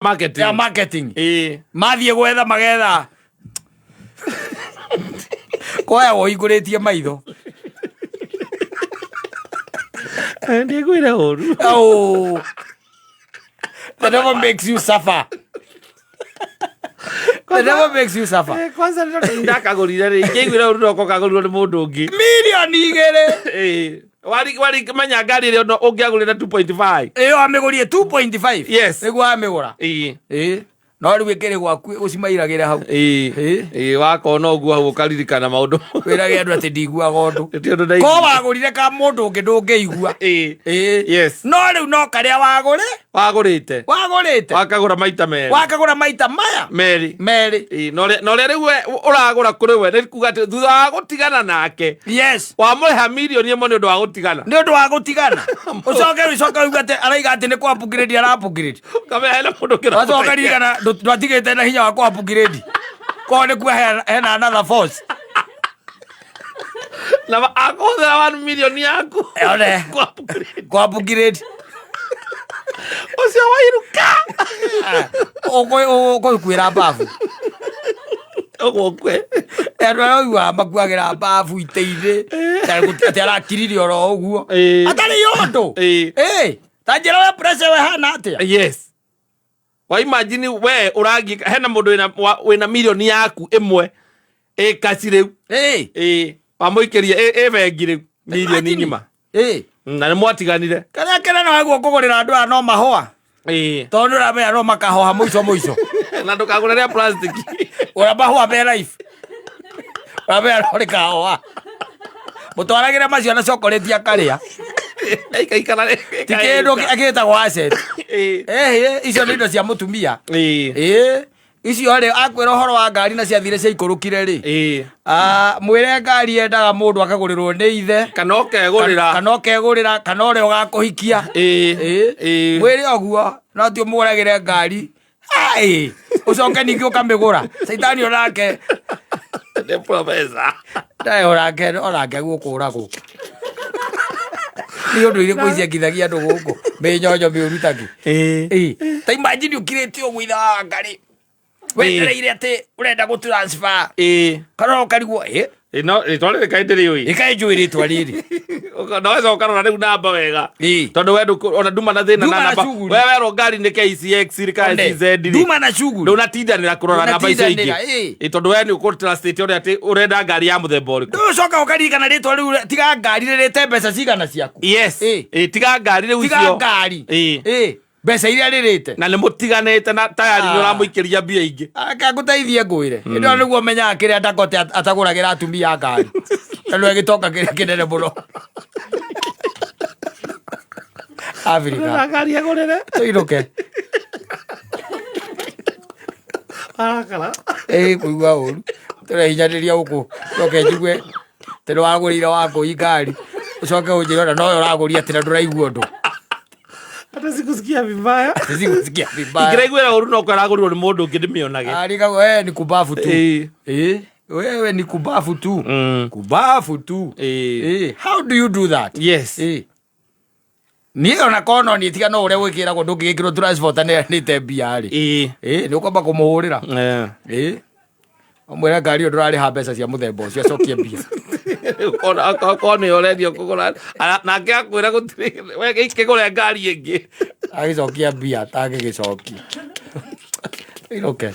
marketing. Ya marketing. Mathie gwetha magetha. Koya woigũrĩtie maitho. Ndiye kwĩra ũru. Oh. That never makes you suffer. That never makes you suffer. Kwanza ndakagũrire rĩ. Ngĩigwĩra ũru no kagũrirwo nĩ mũndũ ũngĩ. Milioni 2. Wari manya ngari ĩrĩa ũngĩagũrĩra 2.5. Amĩgũrie 2.5. Yes. Nĩguo amĩgũra. No rĩu ĩkĩrĩ gwaku ũcimairagĩra hau. Wakona ũguo hau ũkaririkana maũndũ. Wĩrage andũ atĩ ndiguaga ũndũ. Ko wagũrire ka mũndũ ũngĩ ndũngĩigua. Yes. No rĩu no karĩa wagũrĩte. Wakagũra maita merĩ. Wakagũra maita maya. Merĩ. No rĩu rĩu ũragũra kũrĩ we nĩ kuga atĩ thutha wa gũtigana nake. Yes. Wamũrĩha milioni 1 nĩ ũndũ wa gũtigana. Nĩ ũndũ wa gũtigana. Ũcoke uga atĩ araiga atĩ nĩ kwa upgrade ara upgrade. Kamera hena mũndũ kĩra. Wacoka ririkana ndwatigĩte na hinya wa kwa upgrade. Ko nĩ kuwa hena another force. Na akũhũthĩra 1 million yaku. One. Kwa upgrade. Ũcio wairuka. Ũkwĩra mbabu. Ũgũkwe. Andũ arauga makuagĩra mbabu itĩ-inĩ. Atĩ arakirire oro ũguo. Atarĩ yũndũ. Ta njĩra we pressure we hana atĩa. Yes. Wa imagine we ũrangi hena mũndũ wĩna milioni yaku ĩmwe kasi rĩu. Wamũikĩria bengi rĩu milioni ng'ima. Na nĩ mwatiganire. Karĩa kĩnene waguo kũgũrĩra andũ aya no mahũa. Tondũ ũramenya no makahoha mũico. Na ndũkagũra rĩa plastic. Ũrĩa mahũa me life. Ũramenya no rĩkahoha. Mũtwaragĩre macio na chocolate akarĩa. Ti kĩndũ agĩtagwo asset. Icio nĩ indo cia mũtumia. Icio rĩ akwĩra ũhoro wa ngari na ciathire cia ikũrũkire rĩ. Mwĩre ngari yendaga mũndũ akagũrĩrwo nĩ ithe. Kana ũkegũrĩra kana ũrĩa ũgakũhikia. Mwĩre ũguo no ti ũmũgũragĩre ngari. Ũcoke ningĩ ũkamĩgũra. Caitani onake. Nĩ professor. Onake gũkũragwo. Nĩ ũndũ irĩkũ iciakithagia andũ gũkũ mĩnyonyo mĩũru takĩ. Ta imagine ũkirĩte ũguo ithe wa ngari wetereire atĩ ũrenda gũtransfer kana ũkarigwo no rĩtwa rĩrĩ kaĩ ndĩrĩũĩ ĩkaĩ njũĩ rĩtwa rĩrĩ no weca ũkarora rĩu namba wega tondũ we ona nduma na thĩna na namba we werwo ngari nĩ KCX rĩkaĩ CZ nduma na shughuli ndũnatindanĩra kũrora namba icio ingĩ tondũ we nĩ ũkũtranslate ũrĩa atĩ ũrenda ngari ya mũthemba ũrĩkũ ndũcoka ũkaririkana rĩtwa rĩu tiga ngari rĩrĩte mbeca cigana ciaku. Yes. Tiga ngari rĩu icio. Tiga ngari. Mbeca iria rĩrĩte na nĩ mũtiganĩte na tayari nĩ ũramũikĩria mbia ingĩ. Ngũteithie ngwĩre ĩndo nĩguo menyaga kĩrĩa Dakote atagũragĩra atumia ngari tondũ agĩtoka kĩrĩa kĩnene mũno. Afrika ngari agũrĩre tũinũke kũigua ũru tũrehinyanĩria gũkũ njoke njigue tĩ nĩwagũrĩire wakũi ngari ũcoke ũnjĩre ona nowe ũragũria atĩ na ndũraigua ũndũ. Hata sikusikia vibaya. Ingĩraiguĩra ũru no kwaragũrirwo nĩ mũndũ ũngĩ ndĩmĩonage. Wewe ni kubafu tu. Wewe ni kubafu tu. Kubafu tu. How do you do that? Yes. Niĩ ona kono nĩ tiga no ũrĩa gwĩkĩragwo ndũngĩgĩkĩrwo transport nĩ tembia rĩ. Nĩ ũkwamba kũmũhũrĩra. Mwĩra ngari ũyũ ndũrarĩha mbeca cia mũthemba ũcio acokie mbia. Kone ũrendio kũgũra nake akwĩra gũtirĩ we gĩkĩgũre ngari ĩngĩ agĩcokia mbia atangĩgĩcokia. Okay.